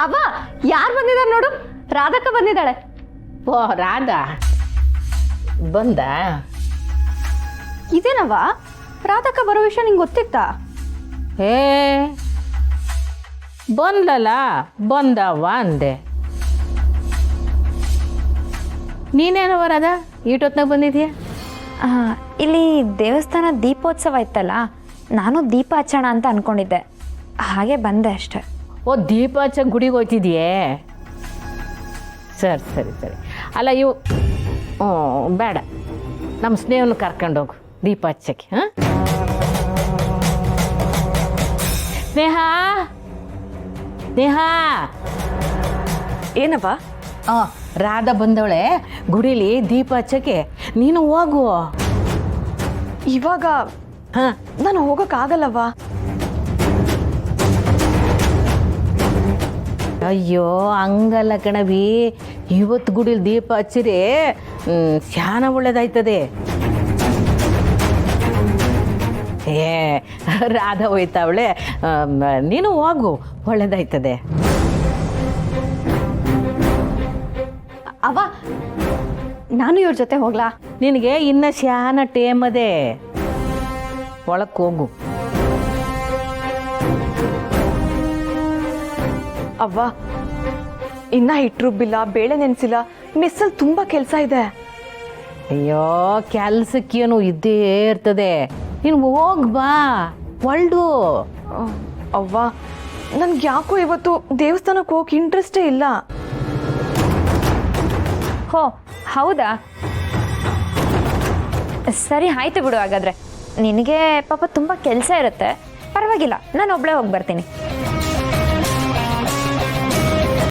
ಅವ್ವ ಯಾರು ಬಂದಿದ್ದಾರೆ ನೋಡು, ರಾಧಕ್ಕ ಬಂದಿದ್ದಾಳೆ. ಓ ರಾಧಾ ಬಂದ? ಇದೇನವ್ವ, ರಾಧಕ್ಕ ಬರೋ ವಿಷಯ ನಿಂಗೆ ಗೊತ್ತಿತ್ತಾ? ಏ ಬಂದಲ್ಲ, ಬಂದವ್ವ ಅಂದೆ. ನೀನೇನವ ರಾಧಾ ಈಟೊತ್ನಾಗ ಬಂದಿದ್ಯಾ? ಇಲ್ಲಿ ದೇವಸ್ಥಾನ ದೀಪೋತ್ಸವ ಇತ್ತಲ್ಲ, ನಾನು ದೀಪ ಹಚ್ಚೋಣ ಅಂತ ಅನ್ಕೊಂಡಿದ್ದೆ, ಹಾಗೆ ಬಂದೆ ಅಷ್ಟೆ. ಓ ದೀಪ ಹಚ್ಚ ಗುಡಿಗೆ ಹೋಗ್ತಿದ್ಯೇ? ಸರಿ ಸರಿ ಸರಿ. ಅಲ್ಲ ಇವು ಬೇಡ, ನಮ್ಮ ಸ್ನೇಹನ ಕರ್ಕೊಂಡೋಗು ದೀಪ ಹಚ್ಚಕ್ಕೆ. ಹಾಂ ಸ್ನೇಹ, ಸ್ನೇಹ. ಏನವ್ವ? ರಾಧಾ ಬಂದವಳೆ ಗುಡಿಲಿ ದೀಪ ಹಚ್ಚಕ್ಕೆ, ನೀನು ಹೋಗು. ಇವಾಗ ಹಾಂ ನಾನು ಹೋಗೋಕ್ಕಾಗಲ್ಲವ್ವ. ಅಯ್ಯೋ ಹಂಗಲ್ಲ ಕಣವಿ, ಇವತ್ತು ಗುಡಿಲಿ ದೀಪ ಹಚ್ಚಿರಿ ಶಾನ ಒಳ್ಳೇದಾಯ್ತದೆ. ಏ ರಾಧಾ ಹೋಯ್ತಾವಳೆ, ನೀನು ಹೋಗು, ಒಳ್ಳೇದಾಯ್ತದೆ. ಅವ್ವ ನಾನು ಇವ್ರ ಜೊತೆ ಹೋಗ್ಲಾ? ನಿನಗೆ ಇನ್ನ ಶಾನ ಟೇಮ್ ಅದೇ, ಒಳಕ್ಕೆ ಹೋಗು. ಅವ್ವ ಇನ್ನ ಹಿಟ್ಟು ರುಬ್ಬಿಲ್ಲ, ಬೇಳೆ ನೆನೆಸಿಲ್ಲ, ಮೆಸ್ಸಲ್ಲಿ ತುಂಬಾ ಕೆಲಸ ಇದೆ. ಅಯ್ಯೋ ಕೆಲ್ಸಕ್ಕೇನು ಇದ್ದೇ ಇರ್ತದೆ, ನೀನು ಹೋಗ್ ಬಾ ಒಳ್ದು. ಅವ್ವ ನನ್ಗೆ ಯಾಕೋ ಇವತ್ತು ದೇವಸ್ಥಾನಕ್ಕೆ ಹೋಗಕ್ಕೆ ಇಂಟ್ರೆಸ್ಟೇ ಇಲ್ಲ. ಹೋ ಹೌದಾ, ಸರಿ ಆಯ್ತು ಬಿಡು. ಹಾಗಾದ್ರೆ ನಿನಗೆ ಪಾಪ ತುಂಬ ಕೆಲಸ ಇರುತ್ತೆ, ಪರವಾಗಿಲ್ಲ, ನಾನು ಒಬ್ಬಳೇ ಹೋಗಿ ಬರ್ತೀನಿ.